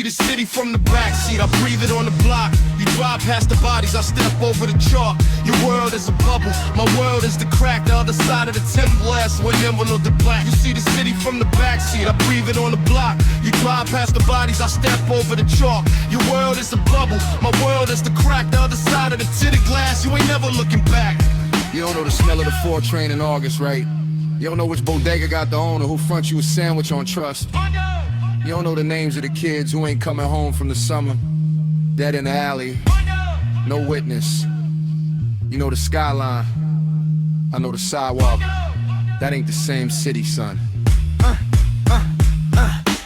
see the city from the backseat, I breathe it on the block. You drive past the bodies, I step over the chalk. Your world is a bubble, my world is the crack. The other side of the Tinted Glass, where never know the black. You see the city from the backseat, I breathe it on the block. You drive past the bodies, I step over the chalk. Your world is a bubble, my world is the crack. The other side of the Tinted Glass, you ain't never looking back. You don't know the smell of the 4 train in August, right? You don't know which bodega got the owner who front you a sandwich on trust. You don't know the names of the kids who ain't coming home from the summer, dead in the alley, no witness. You know the skyline, I know the sidewalk. That ain't the same city, son.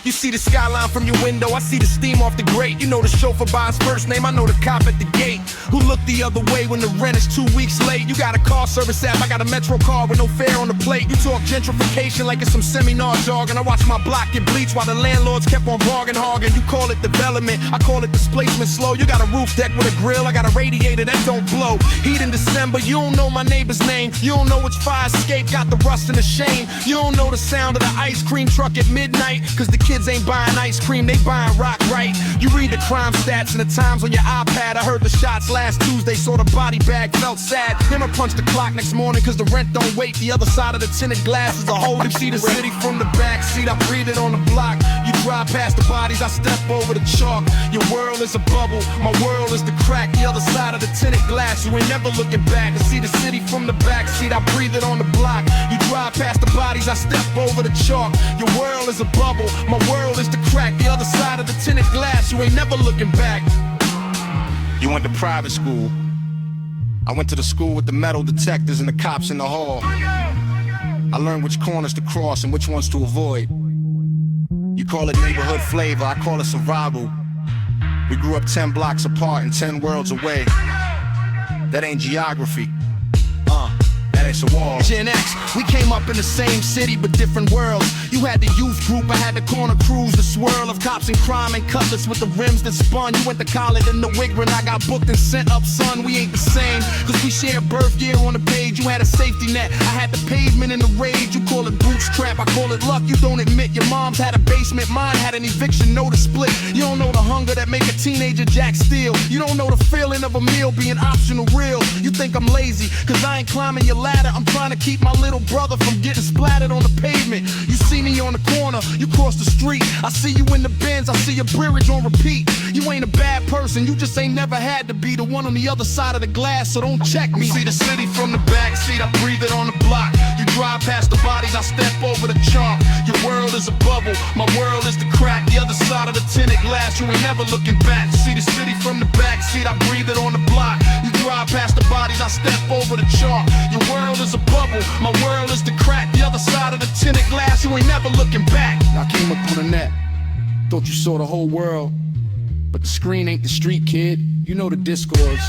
You see the skyline from your window, I see the steam off the grate. You know the chauffeur by his first name, I know the cop at the gate who looked the other way when the rent is 2 weeks late. You got a car service app, I got a Metro car with no fare on the plate. You talk gentrification like it's some seminar jargon. I watch my block get bleached while the landlords kept on bargain hogging. You call it development, I call it displacement slow. You got a roof deck with a grill, I got a radiator that don't blow. Heat in December, you don't know my neighbor's name. You don't know which fire escape got the rust and the shame. You don't know the sound of the ice cream truck at midnight, cause the kids ain't buying ice cream, they buying rock, right? You read the crime stats and the times on your iPad. I heard the shots last Tuesday, saw the body bag, felt sad. Him I punched the clock next morning cause the rent don't wait. The other side of the Tinted Glass is a hole. You see the city from the backseat, I breathe it on the block. You drive past the bodies, I step over the chalk. Your world is a bubble, my world is the crack. The other side of the Tinted Glass, you ain't never looking back. I see the city from the backseat, I breathe it on the block. You drive past the bodies, I step over the chalk. Your world is a bubble, my world is the crack. The other side of the Tinted Glass, you ain't never looking back. You went to private school, I went to the school with the metal detectors and the cops in the hall. I learned which corners to cross and which ones to avoid. You call it neighborhood flavor, I call it survival. We grew up 10 blocks apart and 10 worlds away. That ain't geography, that ain't a wall. Gen X, we came up in the same city but different worlds. You had the youth group, I had the corner crews, the swirl of cops and crime and cutlass with the rims that spun. You went to college in the Wigrin, I got booked and sent up, son. We ain't the same, cause we share birth year on the page. You had a safety net, I had the pavement in the rage. You call it bootstrap, I call it luck. You don't admit your mom's had a basement, mine had an eviction notice split. You don't know the hunger that make a teenager jack steel. You don't know the feeling of a meal being optional real. You think I'm lazy, cause I ain't climbing your ladder. I'm trying to keep my little brother from getting splattered on the pavement. You see me on the corner, you cross the street. I see you in the Benz, I see your bridge on repeat. You ain't a bad person, you just ain't never had to be the one on the other side of the glass, so don't check me. See the city from the backseat, I breathe it on the block. You drive past the bodies, I step over the chalk. Your world is a bubble, my world is the crack. The other side of the Tinted Glass, you ain't never looking back. See the city from the backseat, I breathe it on the block. You drive past the bodies, I step over the chalk. Your world is a bubble, my world is the crack. The other side of the Tinted Glass, you ain't never looking back. I came up on the net, thought you saw the whole world, but the screen ain't the street, kid. You know the Discords,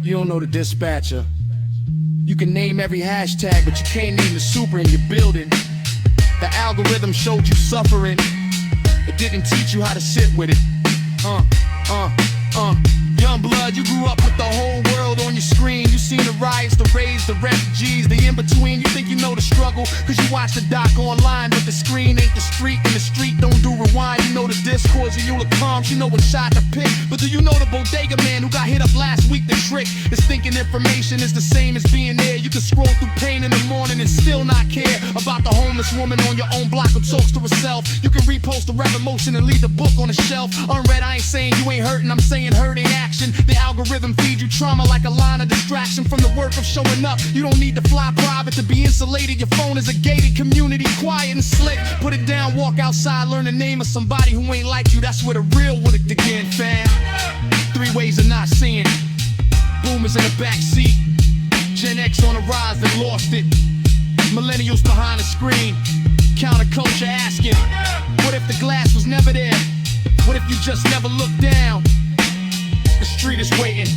you don't know the dispatcher. You can name every hashtag, but you can't name the super in your building. The algorithm showed you suffering, it didn't teach you how to sit with it. Young blood, you grew up with the whole world on your screen. You seen the riots, the raids, the refugees, the in-between. You think you know the struggle, cause you watch the doc online. But the screen ain't the street, and the street don't do rewind. You know the discourse of Eula Calms, you know what shot to pick. But do you know the bodega man who got hit up last week? The trick is thinking information is the same as being there. You can scroll through pain in the morning and still not care about the homeless woman on your own block who talks to herself. You can repost the rap emotion and leave the book on the shelf. Unread, I ain't saying you ain't hurting, I'm saying hurt ain't action. The algorithm feeds you trauma like a line of distraction from the work of showing up. You don't need to fly private to be insulated. Your phone is a gated community, quiet and slick. Put it down, walk outside, learn the name of somebody who ain't like you. That's where the real would begin, fam. 3 ways of not seeing. Boomers in the back seat, Gen X on the rise that lost it. Millennials behind the screen, counterculture asking, what if the glass was never there? What if you just never looked down? The street is waiting.